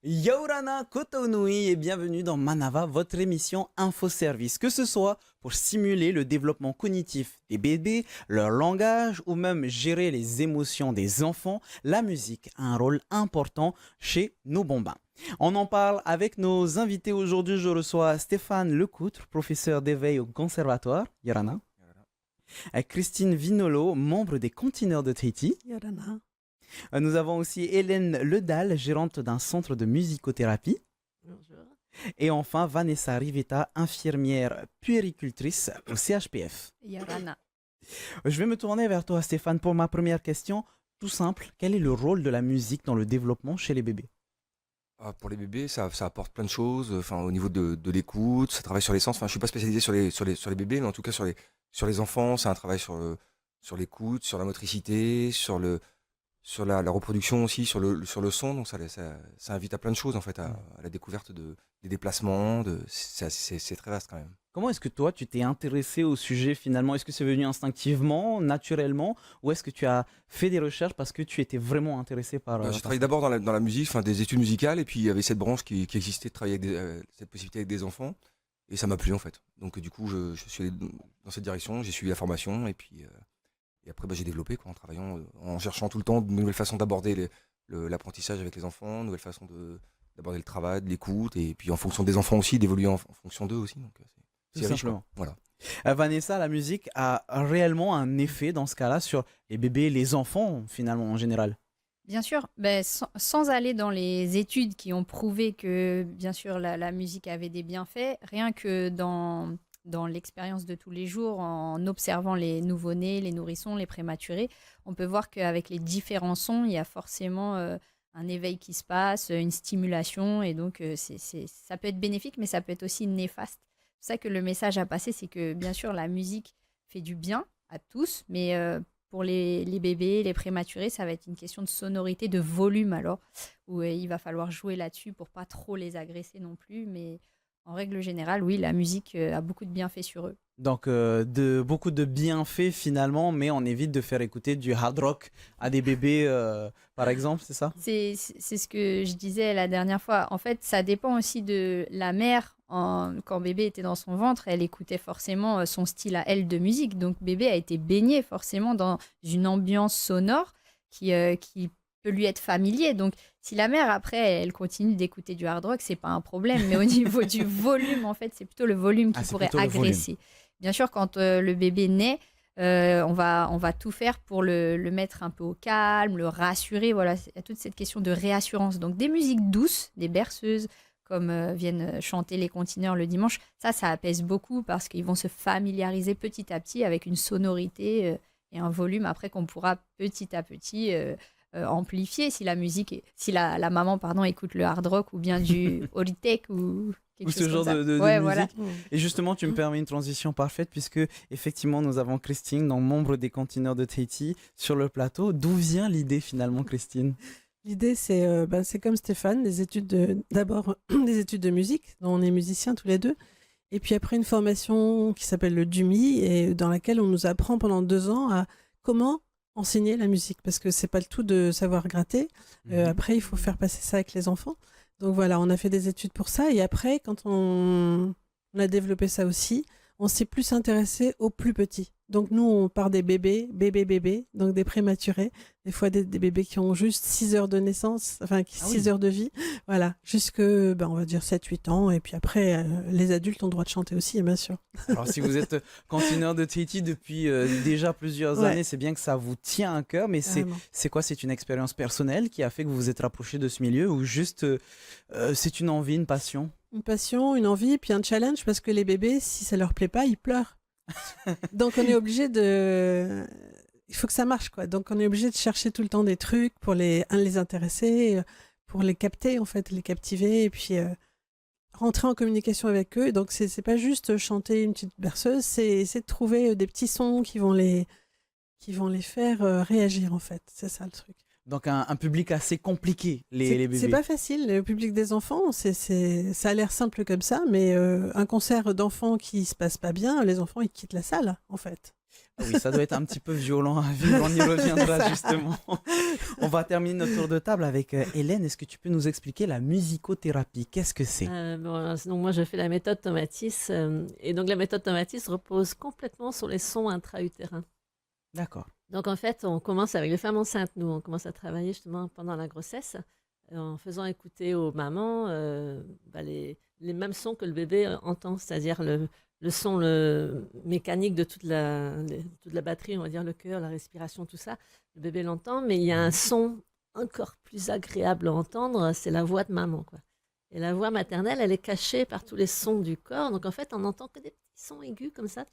Yaurana Kotonui et bienvenue dans Manava, votre émission Info-Service. Que ce soit pour stimuler le développement cognitif des bébés, leur langage ou même gérer les émotions des enfants, la musique a un rôle important chez nos bambins. On en parle avec nos invités aujourd'hui. Je reçois Stéphane Lecoutre, professeur d'éveil au conservatoire, Yorana, et Christine Vinolo, membre des Contineurs de Tahiti. Yorana. Nous avons aussi Hélène Ledal, gérante d'un centre de musicothérapie. Bonjour. Et enfin, Vanessa Rivetta, infirmière puéricultrice au CHPF. Yorana. Je vais me tourner vers toi, Stéphane, pour ma première question. Tout simple, quel est le rôle de la musique dans le développement chez les bébés? Pour les bébés, ça apporte plein de choses. Enfin, au niveau de l'écoute, ça travaille sur les sens. Enfin, je suis pas spécialisé sur les bébés, mais en tout cas sur les enfants, c'est un travail sur l'écoute, sur la motricité, sur la reproduction aussi, sur le son. Donc ça invite à plein de choses en fait, à la découverte des déplacements. C'est très vaste quand même. Comment est-ce que toi, tu t'es intéressé au sujet finalement? Est-ce que c'est venu instinctivement, naturellement, ou est-ce que tu as fait des recherches parce que tu étais vraiment intéressé par... J'ai par travaillé ça? d'abord dans la musique, enfin des études musicales, et puis il y avait cette branche qui existait de travailler avec cette possibilité avec des enfants, et ça m'a plu en fait. Donc du coup, je suis allé dans cette direction, j'ai suivi la formation, et après j'ai développé quoi, en travaillant, en cherchant tout le temps de nouvelles façons d'aborder l'apprentissage avec les enfants, de nouvelles façons d'aborder le travail, de l'écoute, et puis en fonction des enfants aussi, d'évoluer en fonction d'eux aussi. Donc Tout c'est riche, quoi. simplement. Voilà. Vanessa, la musique a réellement un effet dans ce cas-là sur les bébés, les enfants finalement en général. Bien sûr, sans aller dans les études qui ont prouvé que, bien sûr, la musique avait des bienfaits, rien que dans l'expérience de tous les jours, en observant les nouveau-nés, les nourrissons, les prématurés, on peut voir qu'avec les différents sons, il y a forcément un éveil qui se passe, une stimulation, et donc ça peut être bénéfique, mais ça peut être aussi néfaste. C'est ça que le message à passer, c'est que, bien sûr, la musique fait du bien à tous, mais pour les bébés, les prématurés, ça va être une question de sonorité, de volume alors, où il va falloir jouer là-dessus pour pas trop les agresser non plus. Mais en règle générale, oui, la musique a beaucoup de bienfaits sur eux. Donc, beaucoup de bienfaits finalement, mais on évite de faire écouter du hard rock à des bébés, par exemple, c'est ça? C'est ce que je disais la dernière fois. En fait, ça dépend aussi de la mère. Quand bébé était dans son ventre, elle écoutait forcément son style à elle de musique. Donc, bébé a été baigné forcément dans une ambiance sonore qui peut lui être familier. Donc, si la mère, après, elle continue d'écouter du hard rock, c'est pas un problème. Mais au niveau du volume, en fait, c'est plutôt le volume qui C'est pourrait plutôt le volume. agresser. Bien sûr, quand le bébé naît, on va tout faire pour le mettre un peu au calme, le rassurer. Voilà, il y a toute cette question de réassurance. Donc, des musiques douces, des berceuses, comme viennent chanter les contineurs le dimanche, ça apaise beaucoup parce qu'ils vont se familiariser petit à petit avec une sonorité et un volume après qu'on pourra petit à petit amplifier si la maman pardon écoute le hard rock ou bien du Horitek ou quelque Ou ce chose genre comme ça. de Ouais, musique. voilà. Et justement, tu me permets une transition parfaite puisque effectivement, nous avons Christine, donc membre des Contineurs de Tahiti, sur le plateau. D'où vient l'idée finalement, Christine? L'idée, c'est comme Stéphane, d'abord des études de musique, dont on est musiciens tous les deux, et puis après une formation qui s'appelle le DUMI, et dans laquelle on nous apprend pendant 2 ans à comment enseigner la musique, parce que c'est pas le tout de savoir gratter. Après, il faut faire passer ça avec les enfants. Donc voilà, on a fait des études pour ça, et après, quand on a développé ça aussi, on s'est plus intéressé aux plus petits. Donc nous, on part des bébés, donc des prématurés, des fois des bébés qui ont juste 6 heures de naissance, enfin 6 heures de vie, voilà, jusque, on va dire 7-8 ans, et puis après, les adultes ont le droit de chanter aussi, bien sûr. Alors, si vous êtes Contineur de Tahiti depuis déjà plusieurs Ouais. années, c'est bien que ça vous tient à cœur, mais Carrément. c'est quoi? C'est une expérience personnelle qui a fait que vous vous êtes rapproché de ce milieu ou juste c'est une envie, une passion? Une passion, une envie, puis un challenge, parce que les bébés, si ça leur plaît pas, ils pleurent. Donc on est obligé de... Il faut que ça marche, quoi. Donc on est obligé de chercher tout le temps des trucs pour les intéresser, pour les capter, en fait, les captiver, et puis rentrer en communication avec eux. Donc c'est pas juste chanter une petite berceuse, c'est de trouver des petits sons qui vont les faire réagir, en fait. C'est ça le truc. Donc un public assez compliqué, les bébés. C'est pas facile, le public des enfants, ça a l'air simple comme ça, mais un concert d'enfants qui se passe pas bien, les enfants ils quittent la salle, en fait. Ah oui, ça doit être un petit peu violent à vivre, on y reviendra justement. On va terminer notre tour de table avec Hélène. Est-ce que tu peux nous expliquer la musicothérapie? Qu'est-ce que c'est? Donc moi, je fais la méthode Tomatis. Et donc, la méthode Tomatis repose complètement sur les sons intra-utérins. D'accord. Donc, en fait, on commence avec les femmes enceintes. Nous, on commence à travailler justement pendant la grossesse en faisant écouter aux mamans les mêmes sons que le bébé entend, c'est-à-dire le son mécanique de toute la batterie, on va dire le cœur, la respiration, tout ça. Le bébé l'entend, mais il y a un son encore plus agréable à entendre, c'est la voix de maman, quoi. Et la voix maternelle, elle est cachée par tous les sons du corps. Donc, en fait, on n'entend que des petits sons aigus comme ça.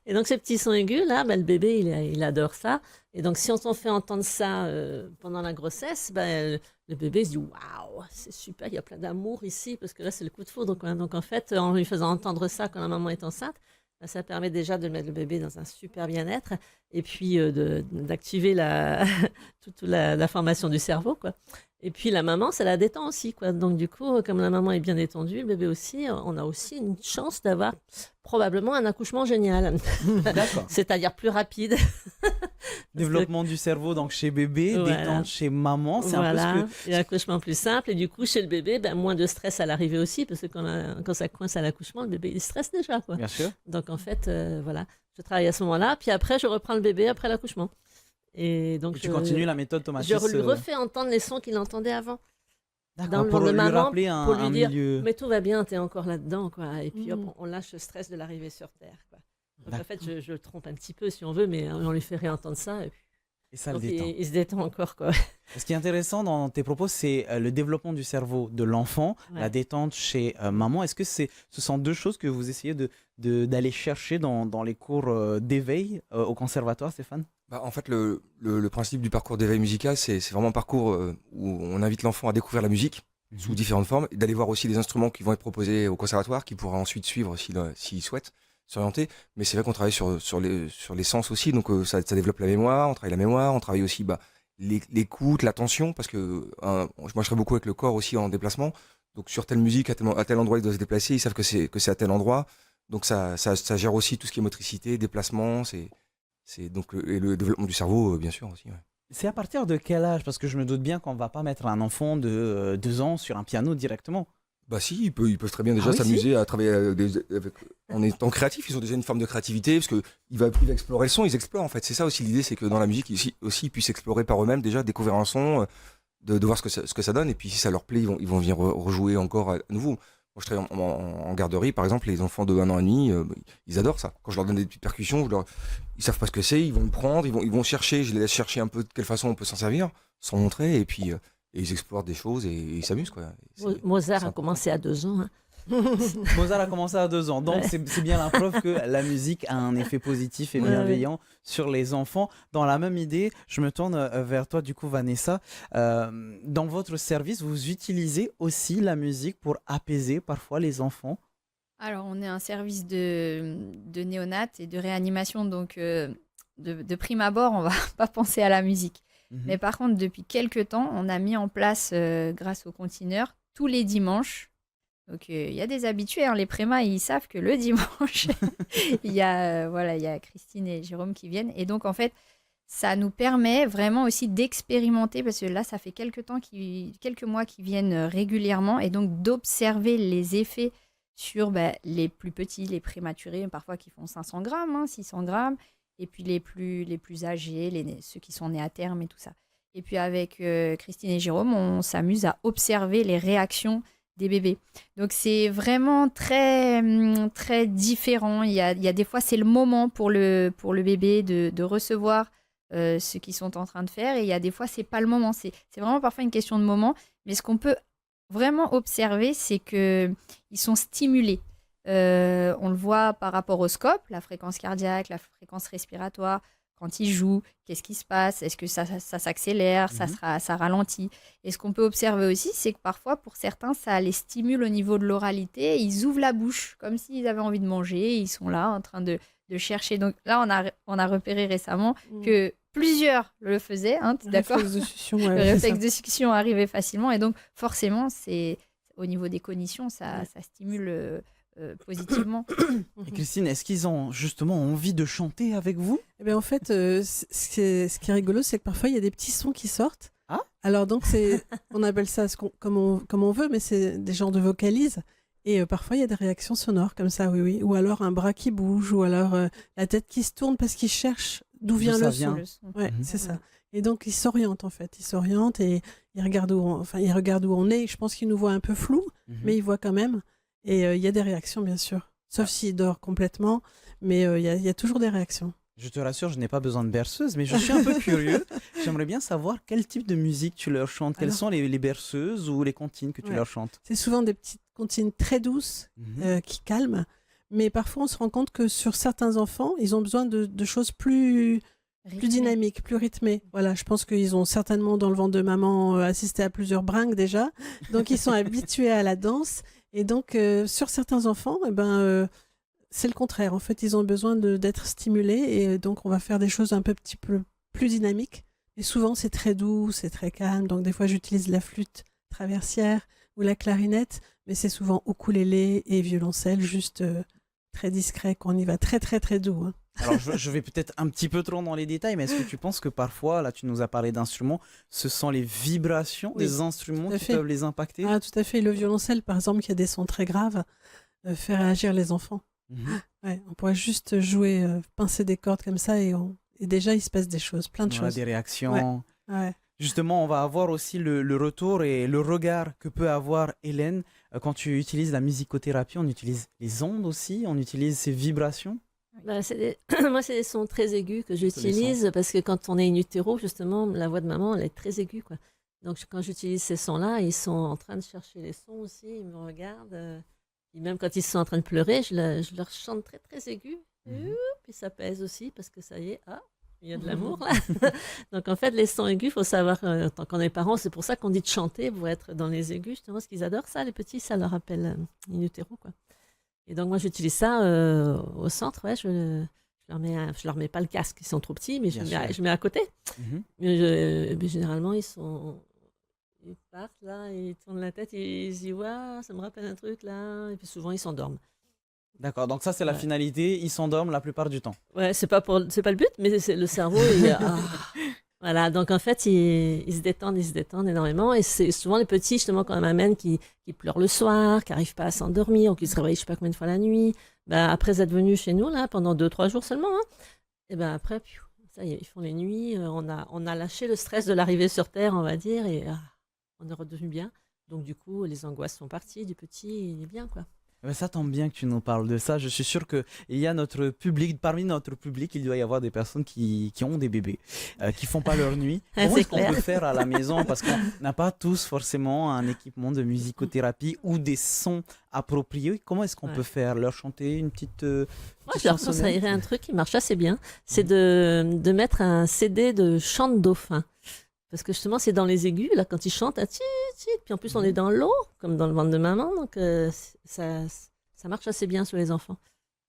Et donc, ces petits sons aigus, là, le bébé, il adore ça. Et donc, si on t'en fait entendre ça pendant la grossesse, le bébé se dit « Waouh, c'est super, il y a plein d'amour ici. » Parce que là, c'est le coup de foudre, quoi. Donc, en fait, en lui faisant entendre ça quand la maman est enceinte, ça permet déjà de mettre le bébé dans un super bien-être et puis d'activer toute la formation du cerveau, quoi. Et puis la maman, ça la détend aussi, quoi. Donc du coup, comme la maman est bien détendue, le bébé aussi, on a aussi une chance d'avoir probablement un accouchement génial. D'accord. C'est-à-dire plus rapide. Développement du cerveau donc chez bébé, Voilà. détente chez maman, c'est un peu ce que... Et accouchement plus simple. Et du coup, chez le bébé, moins de stress à l'arrivée aussi, parce que quand ça coince à l'accouchement, le bébé, il stresse déjà, quoi. Bien sûr. Donc en fait, voilà, je travaille à ce moment-là. Puis après, je reprends le bébé après l'accouchement. Et donc, Et tu continues la méthode Tomatis. je lui refais entendre les sons qu'il entendait avant. D'accord, dans le pour ventre de lui maman, rappeler pour lui un dire, milieu. Mais tout va bien, t'es encore là-dedans, quoi. Et puis hop, Mhm. on lâche le stress de l'arrivée sur Terre, quoi. Donc en D'accord. fait, je le trompe un petit peu si on veut, mais on lui fait réentendre ça. Et puis, Et ça le donc, détend. il se détend encore, quoi. Ce qui est intéressant dans tes propos, c'est le développement du cerveau de l'enfant, Ouais. la détente chez maman. Est-ce que ce sont deux choses que vous essayez d'aller chercher dans les cours d'éveil au conservatoire, Stéphane? En fait, le principe du parcours d'éveil musical, c'est vraiment un parcours où on invite l'enfant à découvrir la musique sous différentes formes, et d'aller voir aussi les instruments qui vont être proposés au conservatoire, qu'il pourra ensuite suivre s'il souhaite s'orienter. Mais c'est vrai qu'on travaille sur les sens aussi, donc ça développe la mémoire, on travaille la mémoire, on travaille aussi l'écoute, l'attention, parce que moi je travaille beaucoup avec le corps aussi en déplacement, donc sur telle musique, à tel endroit il doit se déplacer, ils savent que c'est à tel endroit, donc ça gère aussi tout ce qui est motricité, déplacement, c'est donc et le développement du cerveau, bien sûr aussi. Ouais. C'est à partir de quel âge? Parce que je me doute bien qu'on ne va pas mettre un enfant de 2 ans sur un piano directement. Bah si, ils peuvent très bien déjà Ah oui, s'amuser à travailler en étant créatifs. Ils ont déjà une forme de créativité parce que il va explorer le son, ils explorent en fait. C'est ça aussi l'idée, c'est que dans la musique aussi ils puissent explorer par eux-mêmes déjà, découvrir un son, de voir ce que ça donne. Et puis si ça leur plaît, ils vont venir rejouer encore à nouveau. Moi je travaille en garderie par exemple, les enfants de 1 an et demi, ils adorent ça. Quand je leur donne des petites percussions, ils savent pas ce que c'est, ils vont le prendre, ils vont chercher, je les laisse chercher un peu de quelle façon on peut s'en servir, sans montrer, et puis et ils explorent des choses et ils s'amusent, quoi. Mozart a commencé à 2 ans. Hein. Mozart a commencé à 2 ans, donc Ouais. c'est bien la preuve que la musique a un effet positif et Ouais, bienveillant sur les enfants. Dans la même idée, je me tourne vers toi du coup, Vanessa. Dans votre service, vous utilisez aussi la musique pour apaiser parfois les enfants? Alors, on est un service de néonat et de réanimation, donc de prime abord, on va pas penser à la musique. Mais par contre, depuis quelques temps, on a mis en place, grâce au contineur, tous les dimanches. Donc, il y a des habitués, hein, les prémas, ils savent que le dimanche, il y a Christine et Jérôme qui viennent. Et donc, en fait, ça nous permet vraiment aussi d'expérimenter, parce que là, ça fait quelques mois qu'ils viennent régulièrement, et donc d'observer les effets sur les plus petits, les prématurés, parfois qui font 500 grammes, 600 grammes, et puis les plus âgés, ceux qui sont nés à terme et tout ça. Et puis avec Christine et Jérôme, on s'amuse à observer les réactions des bébés. Donc c'est vraiment très, très différent. Il y a des fois, c'est le moment pour le bébé de recevoir ce qu'ils sont en train de faire, et il y a des fois, c'est pas le moment. C'est vraiment parfois une question de moment, mais ce qu'on peut vraiment observer, c'est qu'ils sont stimulés. On le voit par rapport au scope, la fréquence cardiaque, la fréquence respiratoire. Quand ils jouent, qu'est-ce qui se passe? Est-ce que ça s'accélère? Ça ralentit? Et ce qu'on peut observer aussi, c'est que parfois, pour certains, ça les stimule au niveau de l'oralité. Ils ouvrent la bouche, comme s'ils avaient envie de manger. Ils sont là, en train de chercher. Donc là, on a repéré récemment que plusieurs le faisaient. Hein, tu es d'accord? Le réflexe de succion, ouais, Le c'est réflexe ça. de succion arrivait facilement. Et donc, forcément, au niveau des cognitions, ça stimule positivement. Et Christine, est-ce qu'ils ont justement envie de chanter avec vous? Eh bien, en fait, ce qui est rigolo, c'est que parfois, il y a des petits sons qui sortent. Ah. Alors, donc, on appelle ça comme on veut, mais c'est des genres de vocalises. Et parfois, il y a des réactions sonores comme ça, oui, oui. Ou alors un bras qui bouge, ou alors la tête qui se tourne parce qu'il cherche d'où vient ça le vient. son. Le son. Ouais, Mhm. c'est ça. Et donc, il s'oriente, en fait. Il s'oriente et il regarde il regarde où on est. Je pense qu'il nous voit un peu flou, Mhm. mais il voit quand même. Et il y a des réactions, bien sûr. Sauf s'il dort complètement, mais il y a toujours des réactions. Je te rassure, je n'ai pas besoin de berceuse, mais je suis un peu curieux. J'aimerais bien savoir quel type de musique tu leur chantes. Quelles Alors- sont les berceuses ou les comptines que tu Ouais. leur chantes? C'est souvent des petites comptines très douces qui calment, mais parfois on se rend compte que sur certains enfants, ils ont besoin de choses plus Rythmé. dynamiques, plus rythmées. Voilà, je pense qu'ils ont certainement dans le ventre de maman assisté à plusieurs brinques déjà, donc ils sont habitués à la danse. Et donc sur certains enfants, c'est le contraire. En fait, ils ont besoin d'être stimulés et donc on va faire des choses un petit peu plus dynamiques. Et souvent c'est très doux, c'est très calme. Donc des fois j'utilise la flûte traversière ou la clarinette, mais c'est souvent ukulélé et violoncelle, juste très discret, qu'on y va très très très doux. Hein. Alors, je vais peut-être un petit peu trop dans les détails, mais est-ce que tu penses que parfois, là, tu nous as parlé d'instruments, ce sont les vibrations Oui, des instruments tout à qui fait. peuvent les impacter? Ah, tout à fait. Le violoncelle, par exemple, qui a des sons très graves, fait réagir les enfants. Mhm. Ouais, on pourrait juste jouer, pincer des cordes comme ça et déjà il se passe des choses, plein de Voilà, choses. des réactions. Ouais. Justement, on va avoir aussi le retour et le regard que peut avoir Hélène quand tu utilises la musicothérapie. On utilise les ondes aussi, on utilise ces vibrations. Bah, moi, c'est des sons très aigus que j'utilise parce que quand on est in utero, justement, la voix de maman, elle est très aiguë, quoi. Donc, quand j'utilise ces sons-là, ils sont en train de chercher les sons aussi, ils me regardent. Et même quand ils sont en train de pleurer, je leur chante très, très aigu. Puis ça pèse aussi parce que ça y est, il y a de l'amour là. Donc, en fait, les sons aigus, il faut savoir, tant qu'on est parents, c'est pour ça qu'on dit de chanter pour être dans les aigus, justement, parce qu'ils adorent ça, les petits, ça leur rappelle in utero, quoi. Et donc, moi, j'utilise ça au centre, ouais, je leur mets pas le casque, ils sont trop petits, mais Bien je sûr. mets à côté. Mhm. Mais généralement, ils partent là, ils tournent la tête, ils se disent, ouais, ça me rappelle un truc là. Et puis souvent, ils s'endorment. D'accord, donc ça c'est la Ouais. finalité, ils s'endorment la plupart du temps. Ouais, c'est pas le but, mais c'est le cerveau. Voilà, donc en fait, ils se détendent énormément. Et c'est souvent les petits, justement, qu'on m'amène qui pleurent le soir, qui n'arrivent pas à s'endormir, ou qui se réveillent je sais pas combien de fois la nuit. Ben, après être venus chez nous, là, pendant 2-3 jours seulement, hein, et ben après, ça y est, ils font les nuits. On a lâché le stress de l'arrivée sur Terre, on va dire, et on est redevenu bien. Donc du coup, les angoisses sont parties, du petit, il est bien, quoi. Eh ben, ça tombe bien que tu nous parles de ça. Je suis sûr qu'il y a notre public, parmi notre public, il doit y avoir des personnes qui ont des bébés, qui font pas leur nuit. Ah, Comment c'est est-ce qu'on clair. peut faire à la maison? Parce qu'on n'a pas tous forcément un équipement de musicothérapie ou des sons appropriés. Comment est-ce qu'on Ouais. peut faire? Leur chanter une petite, Moi, petite je leur chansonnette? conseillerais un truc qui marche assez bien, c'est de mettre un CD de chant de dauphin. Parce que justement, c'est dans les aigus, là, quand ils chantent, puis en plus, on est dans l'eau, comme dans le ventre de maman, donc ça marche assez bien sur les enfants.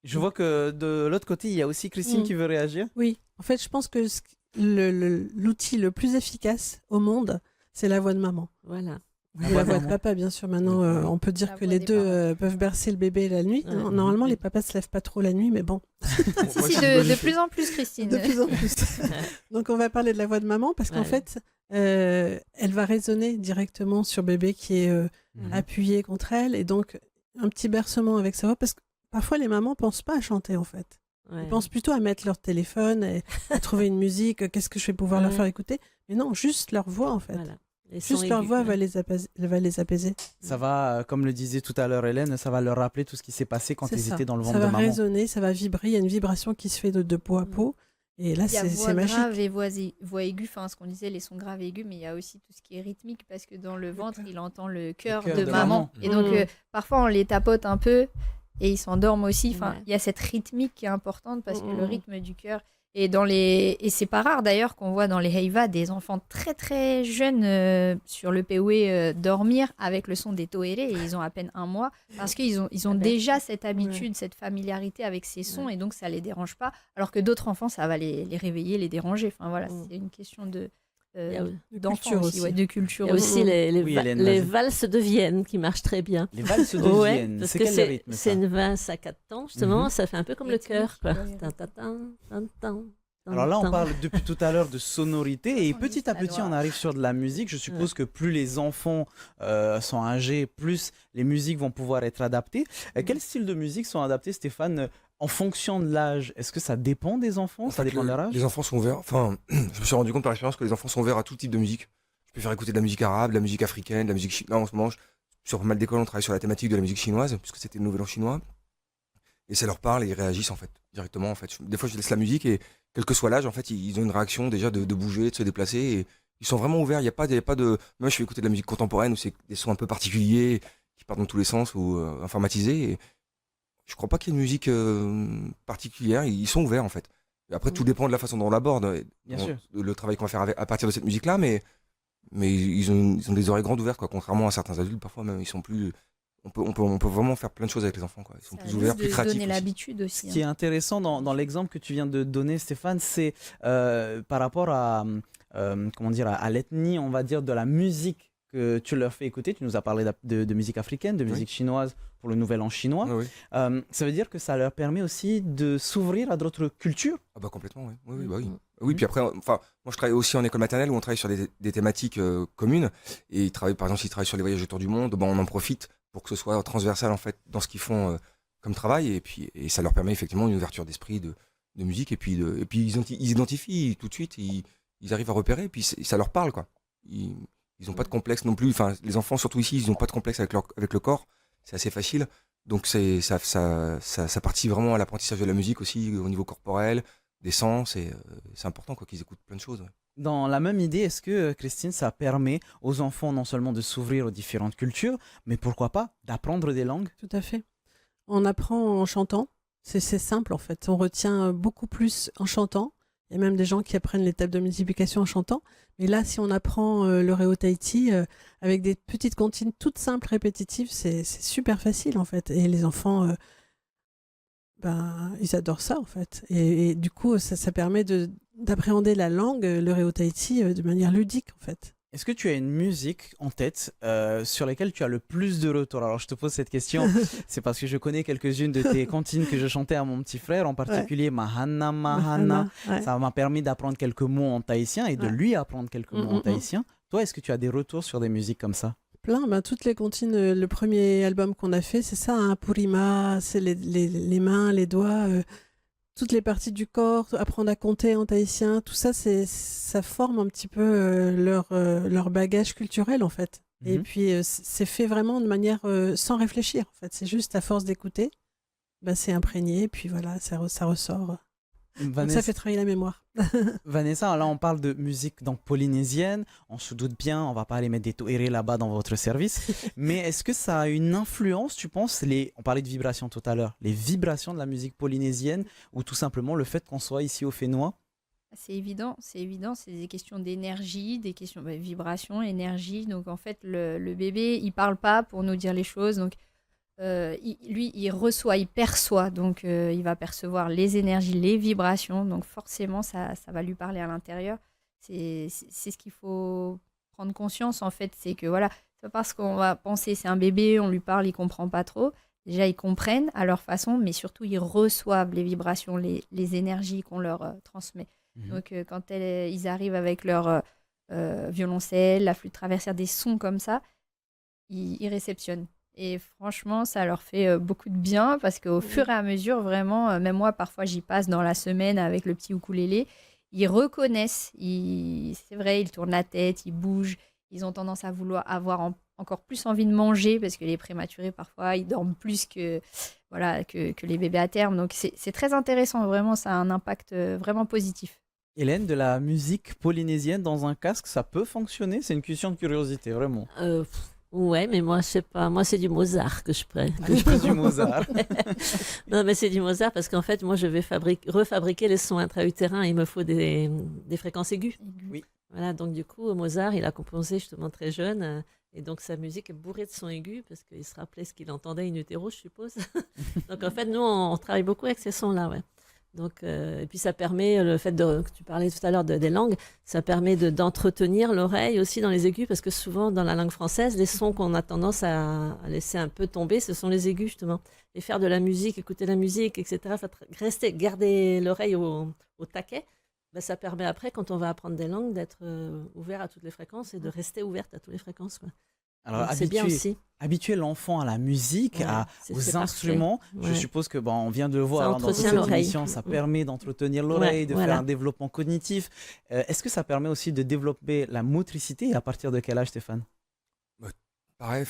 Je vois que de l'autre côté, il y a aussi Christine qui veut réagir. Oui, en fait, je pense que l'outil le plus efficace au monde, c'est la voix de maman. Voilà. Et la voix de papa, bien sûr. Maintenant, on peut dire La que voix les des deux parents. peuvent bercer le bébé la nuit. Ouais. Normalement, les papas se lèvent pas trop la nuit, mais bon, Si, de plus en plus, Christine. de plus en plus. Donc, on va parler de la voix de maman parce qu'en Ouais. fait, elle va résonner directement sur bébé qui est appuyé contre elle. Et donc, un petit bercement avec sa voix. Parce que parfois, les mamans pensent pas à chanter, en fait. Ouais. Ils pensent plutôt à mettre leur téléphone et à trouver une musique. Qu'est-ce que je vais pouvoir leur Ouais. faire écouter? Mais non, juste leur voix, en fait. Voilà. Les sons Juste leur aigus, voix ouais. va les apaiser. Ça va, comme le disait tout à l'heure Hélène, ça va leur rappeler tout ce qui s'est passé quand C'est ils ça. étaient dans le Ça ventre va de maman. résonner, ça va vibrer. Il y a une vibration qui se fait de peau à peau. Et là, Il y a c'est voix magique. grave et voix aiguë, enfin ce qu'on disait, les sons graves et aigus, mais il y a aussi tout ce qui est rythmique parce que dans le ventre, il entend le cœur cœur de de maman. maman. Et donc, Mm. parfois, on les tapote un peu et ils s'endorment aussi. Enfin, Ouais. il y a cette rythmique qui est importante parce que le Mm. rythme du cœur. Et c'est pas rare d'ailleurs qu'on voit dans les Heiva des enfants très très jeunes sur le POE dormir avec le son des toere et ils ont à peine 1 mois parce qu'ils ont Ah ben, déjà cette habitude, cette familiarité avec ces sons et donc ça les dérange pas alors que d'autres enfants ça va les réveiller, les déranger. Enfin voilà, Mm. c'est une question de Il y a, d'enfants culture aussi, aussi. ouais, de culture il y a aussi Oui, Hélène, les vas-y. valses de Vienne qui marchent très bien. Les valses de Ouais, Vienne, parce c'est que quel rythme c'est ça? une valse à 4 temps, justement, Mhm. ça fait un peu comme le Rythmique, chœur, quoi. ouais. Tin, tin, tin, tin, tin, Alors là, on tin. parle depuis tout à l'heure de sonorité et On petit à la petit, on noire. arrive sur de la musique. Je suppose que plus les enfants sont âgés, plus les musiques vont pouvoir être adaptées. Quels styles de musique sont adaptés, Stéphane, en fonction de l'âge? Est-ce que ça dépend des enfants? En Ça fait, dépend de leur âge? les enfants sont ouverts. Enfin, je me suis rendu compte par expérience que les enfants sont ouverts à tout type de musique. Je peux faire écouter de la musique arabe, de la musique africaine, de la musique chinoise. En ce moment, sur pas mal d'écoles, on travaille sur la thématique de la musique chinoise, puisque c'était le nouvel an chinois. Et ça leur parle et ils réagissent en fait, directement. En fait. Des fois, je laisse la musique et quel que soit l'âge, en fait, ils ont une réaction déjà de bouger, de se déplacer. Et ils sont vraiment ouverts. Il y a pas de. Moi, je fais écouter de la musique contemporaine où c'est des sons un peu particuliers, qui partent dans tous les sens ou informatisés. Et je crois pas qu'il y ait une musique particulière. Ils sont ouverts en fait. Et après, tout dépend de la façon dont on l'aborde, Bien sûr. le travail qu'on va faire à partir de cette musique-là. Mais ils ont des oreilles grandes ouvertes, quoi. Contrairement à certains adultes, parfois même, ils sont plus. On peut vraiment faire plein de choses avec les enfants, quoi. Ils sont Ça plus risque ouverts, de plus créatifs. donner aussi. l'habitude aussi. Ce qui est intéressant dans l'exemple que tu viens de donner, Stéphane, c'est par rapport à, comment dire, à l'ethnie, on va dire, de la musique que tu leur fais écouter. Tu nous as parlé de musique africaine, de musique chinoise pour le Nouvel An chinois. Ouais, ouais. Ça veut dire que ça leur permet aussi de s'ouvrir à d'autres cultures. Ah bah complètement, oui. Oui, oui, bah oui. Mhm. Oui, puis après, enfin, moi je travaille aussi en école maternelle où on travaille sur des thématiques communes. Et ils travaillent, par exemple, s'ils travaillent sur les voyages autour du monde, bah, on en profite pour que ce soit transversal en fait dans ce qu'ils font comme travail. Et ça leur permet effectivement une ouverture d'esprit, de musique. Et puis ils identifient tout de suite, ils arrivent à repérer, et puis ça leur parle, quoi. Ils n'ont pas de complexe non plus. Enfin, les enfants, surtout ici, ils n'ont pas de complexe avec le corps. C'est assez facile. Donc ça participe vraiment à l'apprentissage de la musique aussi au niveau corporel, des sens. Et c'est important, quoi, qu'ils écoutent plein de choses. Ouais. Dans la même idée, est-ce que, Christine, ça permet aux enfants non seulement de s'ouvrir aux différentes cultures, mais pourquoi pas d'apprendre des langues? Tout à fait. On apprend en chantant. C'est simple en fait. On retient beaucoup plus en chantant. Il y a même des gens qui apprennent les tables de multiplication en chantant. Mais là, si on apprend le Réo Tahiti avec des petites comptines toutes simples, répétitives, c'est super facile en fait. Et les enfants, ils adorent ça en fait. Et du coup, ça permet d'appréhender la langue, le Réo Tahiti, de manière ludique en fait. Est-ce que tu as une musique en tête sur laquelle tu as le plus de retours? Alors je te pose cette question, c'est parce que je connais quelques-unes de tes comptines que je chantais à mon petit frère, en particulier Mahana Mahana. Ouais. Ça m'a permis d'apprendre quelques mots en tahitien et de Ouais. lui apprendre quelques mots en Mm. tahitien. Toi, est-ce que tu as des retours sur des musiques comme ça? Plein, toutes les comptines, le premier album qu'on a fait, c'est ça, hein, Purima, c'est les mains, les doigts, toutes les parties du corps, apprendre à compter en tahitien, tout ça, ça forme un petit peu leur bagage culturel en fait. Et Mhm. puis c'est fait vraiment de manière sans réfléchir en fait. C'est juste à force d'écouter, c'est imprégné, et puis voilà, ça ressort. Donc ça fait travailler la mémoire. Vanessa, là on parle de musique donc polynésienne, on se doute bien, on va pas aller mettre des toérés là-bas dans votre service, mais est-ce que ça a une influence, tu penses, on parlait de vibrations tout à l'heure, les vibrations de la musique polynésienne ou tout simplement le fait qu'on soit ici au Fénois? C'est évident, c'est des questions d'énergie, des questions de vibration, énergie. Donc en fait, le bébé, il parle pas pour nous dire les choses. Donc lui, il reçoit, il perçoit. Donc il va percevoir les énergies, les vibrations. Donc forcément, ça va lui parler à l'intérieur. C'est ce qu'il faut prendre conscience en fait. C'est que voilà, c'est pas parce qu'on va penser c'est un bébé, on lui parle, il comprend pas trop. Déjà, ils comprennent à leur façon, mais surtout, ils reçoivent les vibrations, les énergies qu'on leur transmet. Donc, quand ils arrivent avec leur violoncelle, la flûte traversière, des sons comme ça, ils réceptionnent. Et franchement, ça leur fait beaucoup de bien parce qu'au fur et à mesure, vraiment, même moi, parfois, j'y passe dans la semaine avec le petit ukulélé. Ils reconnaissent, c'est vrai, ils tournent la tête, ils bougent, ils ont tendance à vouloir avoir encore plus envie de manger parce que les prématurés, parfois, ils dorment plus que les bébés à terme. Donc, c'est très intéressant, vraiment, ça a un impact vraiment positif. Hélène, de la musique polynésienne dans un casque, ça peut fonctionner? C'est une question de curiosité, vraiment. Ouais, mais moi, je sais pas. Moi, c'est du Mozart que je prends. Du Mozart. Non, mais c'est du Mozart parce qu'en fait, moi, je vais refabriquer les sons intra-utérins. Il me faut des fréquences aiguës. Oui. Voilà, donc du coup, Mozart, il a composé justement très jeune. Et donc, sa musique est bourrée de sons aigus parce qu'il se rappelait ce qu'il entendait in utero, je suppose. Donc, en fait, nous, on travaille beaucoup avec ces sons-là, ouais. Donc, et puis ça permet, le fait que tu parlais tout à l'heure des langues, ça permet d'entretenir l'oreille aussi dans les aigus, parce que souvent dans la langue française, les sons qu'on a tendance à laisser un peu tomber, ce sont les aigus justement. Et faire de la musique, écouter la musique, etc., garder l'oreille au taquet, ben, ça permet après, quand on va apprendre des langues, d'être ouvert à toutes les fréquences et de rester ouverte à toutes les fréquences, quoi. Alors, C'est bien aussi. habituer l'enfant à la musique, Ouais, aux c'est instruments. parfait. Je Ouais. suppose que on vient de le voir Ça dans toute entretient cette l'oreille. émission, ça permet d'entretenir l'oreille, de faire un développement cognitif. Est-ce que ça permet aussi de développer la motricité et à partir de quel âge, Stéphane? Pareil,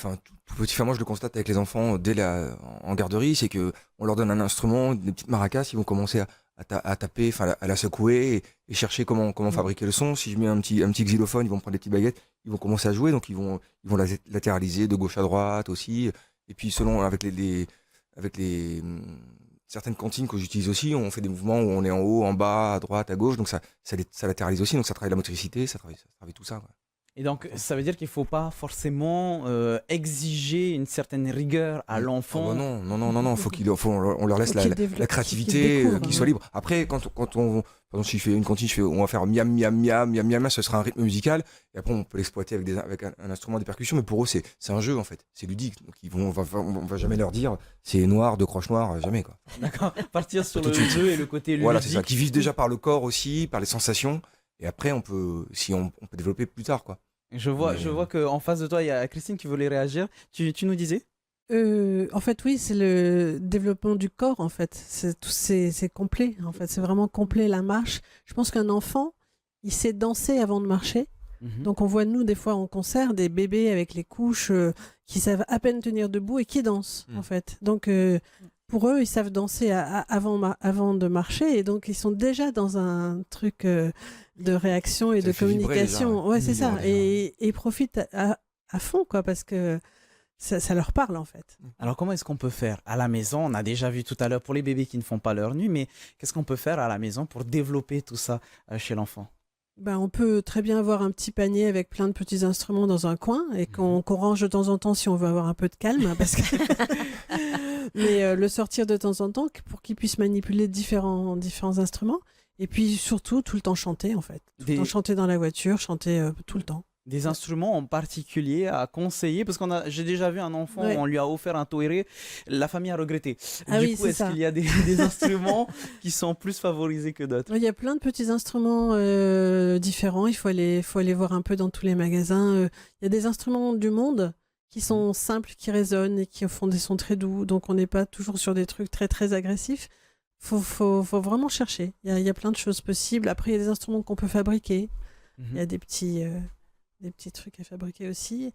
tout petit, moi je le constate avec les enfants en garderie, c'est que on leur donne un instrument, des petites maracas, ils vont commencer à taper, à la secouer et chercher comment fabriquer le son. Si je mets un petit xylophone, ils vont prendre des petites baguettes, ils vont commencer à jouer, donc ils vont latéraliser de gauche à droite aussi. Et puis selon avec les certaines cantines que j'utilise aussi, on fait des mouvements où on est en haut, en bas, à droite, à gauche, donc ça latéralise aussi, donc ça travaille la motricité, ça travaille tout ça. Ouais. Et donc, ça veut dire qu'il ne faut pas forcément exiger une certaine rigueur à l'enfant. Non, on leur laisse la créativité, qu'ils soient libres. Après, par exemple, si je fais une cantine, on va faire miam, miam, miam, miam, miam, ce sera un rythme musical, et après on peut l'exploiter avec un instrument de percussion, mais pour eux, c'est un jeu en fait, c'est ludique. Donc on va jamais leur dire c'est noir, deux croches noires, jamais quoi. D'accord, partir sur le jeu et le côté ludique. Voilà, c'est ça, qui vivent déjà par le corps aussi, par les sensations, et après on peut développer plus tard quoi. Je vois qu'en face de toi, il y a Christine qui voulait réagir. Tu nous disais? En fait, oui, c'est le développement du corps, en fait. C'est complet, en fait. C'est vraiment complet, la marche. Je pense qu'un enfant, il sait danser avant de marcher. Donc, on voit, nous, des fois, en concert, des bébés avec les couches qui savent à peine tenir debout et qui dansent, en fait. Donc, pour eux, ils savent danser avant de marcher. Et donc, ils sont déjà dans un truc de réaction et de communication. Ouais, c'est ça. Et ils profitent à fond, quoi, parce que ça leur parle, en fait. Alors, comment est-ce qu'on peut faire à la maison? On a déjà vu tout à l'heure pour les bébés qui ne font pas leur nuit, mais qu'est-ce qu'on peut faire à la maison pour développer tout ça chez l'enfant? On peut très bien avoir un petit panier avec plein de petits instruments dans un coin et qu'on range de temps en temps si on veut avoir un peu de calme. Parce que mais le sortir de temps en temps pour qu'il puisse manipuler différents instruments. Et puis surtout, tout le temps chanter, en fait. Tout le temps chanter dans la voiture, chanter tout le temps. Des instruments en particulier à conseiller, parce j'ai déjà vu un enfant, on lui a offert un toéré, la famille a regretté. Du coup, est-ce qu'il y a des instruments qui sont plus favorisés que d'autres? Il y a plein de petits instruments différents, il faut aller voir un peu dans tous les magasins. Il y a des instruments du monde qui sont simples, qui résonnent et qui font des sons très doux, donc on n'est pas toujours sur des trucs très très agressifs. Faut vraiment chercher, il y a plein de choses possibles. Après, il y a des instruments qu'on peut fabriquer, il y a des petits trucs à fabriquer aussi.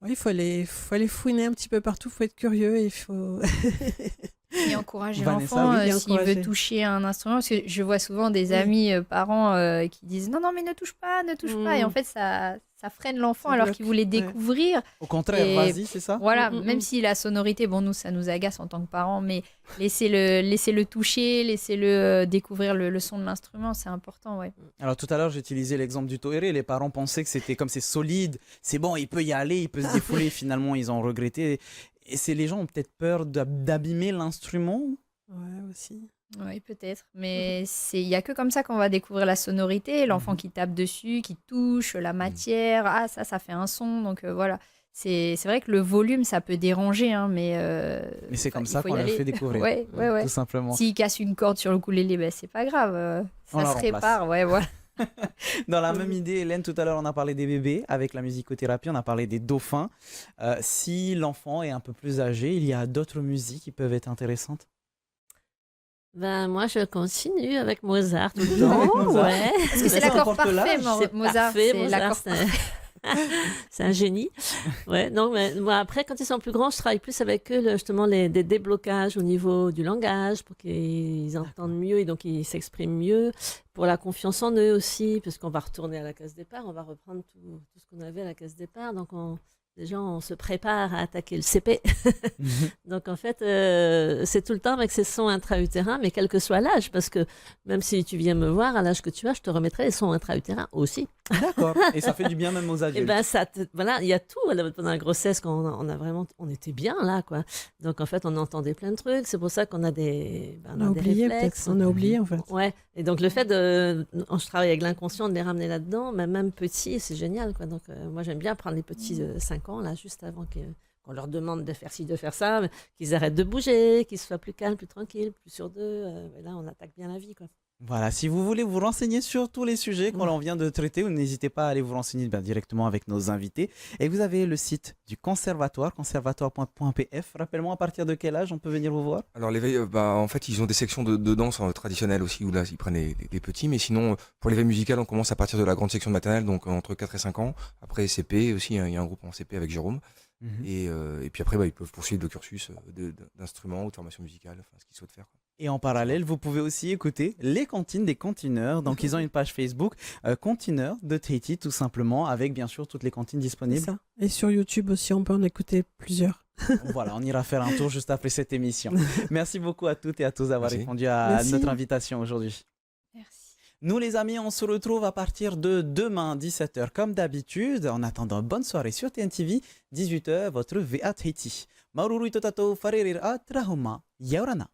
Oui, il faut aller fouiner un petit peu partout, il faut être curieux et il faut... Et encourager l'enfant s'il veut toucher un instrument, parce que je vois souvent des amis parents qui disent non mais ne touche pas, et en fait ça freine l'enfant alors qu'il voulait découvrir. Au contraire, vas-y, c'est ça. Voilà, même si la sonorité, nous ça nous agace en tant que parents, mais laissez-le toucher, laissez-le découvrir le son de l'instrument, c'est important, ouais. Alors tout à l'heure j'utilisais l'exemple du toéré, les parents pensaient que c'était comme c'est solide, c'est bon, il peut y aller, il peut se défouler, finalement ils ont regretté. Et les gens ont peut-être peur d'abîmer l'instrument. Ouais, aussi. Oui, peut-être. Mais il n'y a que comme ça qu'on va découvrir la sonorité, l'enfant qui tape dessus, qui touche, la matière. Ah, ça fait un son. Donc voilà. C'est vrai que le volume, ça peut déranger, hein, mais c'est comme ça qu'on le fait découvrir. Ouais. Tout simplement. S'il casse une corde sur le ukulélé, c'est pas grave. Ça se répare. Ouais, voilà. Dans la même idée, Hélène, tout à l'heure, on a parlé des bébés avec la musicothérapie, on a parlé des dauphins. Si l'enfant est un peu plus âgé, il y a d'autres musiques qui peuvent être intéressantes? Moi, je continue avec Mozart tout le temps. Ouais. Parce que c'est l'accord parfait, Mozart. C'est l'accord parfait. C'est un génie. Ouais, non, mais moi, après, quand ils sont plus grands, je travaille plus avec eux, justement, des déblocages au niveau du langage pour qu'ils entendent mieux et donc ils s'expriment mieux. Pour la confiance en eux aussi, parce qu'on va retourner à la case départ, on va reprendre tout ce qu'on avait à la case départ. Donc, déjà, on se prépare à attaquer le CP. Donc, en fait, c'est tout le temps avec ces sons intra-utérins, mais quel que soit l'âge, parce que même si tu viens me voir, à l'âge que tu as, je te remettrai les sons intra-utérins aussi. D'accord. Et ça fait du bien même aux Et adultes. ben voilà, il y a tout pendant la grossesse quand on était bien là, quoi. Donc en fait, on entendait plein de trucs. C'est pour ça qu'on a On a oublié, peut-être. réflexes. On a oublié, en fait. Ouais. Et donc le fait je travaille avec l'inconscient, de les ramener là-dedans, mais même petits, c'est génial, quoi. Donc moi j'aime bien prendre les petits de 5 ans là, juste avant qu'on leur demande de faire ci, de faire ça, mais qu'ils arrêtent de bouger, qu'ils soient plus calmes, plus tranquilles, plus sur d'eux. Et là, on attaque bien la vie, quoi. Voilà, si vous voulez vous renseigner sur tous les sujets qu'on vient de traiter, vous n'hésitez pas à aller vous renseigner directement avec nos invités. Et vous avez le site du conservatoire, conservatoire.pf. Rappelle-moi à partir de quel âge on peut venir vous voir? Alors l'éveil, en fait, ils ont des sections de danse traditionnelles aussi, où là, ils prennent les petits. Mais sinon, pour l'éveil musical, on commence à partir de la grande section de maternelle, donc entre 4 et 5 ans. Après, CP aussi, hein, il y a un groupe en CP avec Jérôme. Mhm. Et puis après, ils peuvent poursuivre le cursus d'instruments ou de formation musicale, enfin, ce qu'ils souhaitent faire, quoi. Et en parallèle, vous pouvez aussi écouter les cantines des cantineurs. Donc, ils ont une page Facebook, Cantineurs de Tahiti, tout simplement, avec bien sûr toutes les cantines C'est disponibles. ça. Et sur YouTube aussi, on peut en écouter plusieurs. Voilà, on ira faire un tour juste après cette émission. Merci beaucoup à toutes et à tous d'avoir Merci. répondu à Merci. notre invitation aujourd'hui. Merci. Nous, les amis, on se retrouve à partir de demain, 17h, comme d'habitude. En attendant, bonne soirée sur TNTV, 18h, votre VA Tahiti. Maururu itotato farerir a trahoma. Yaurana.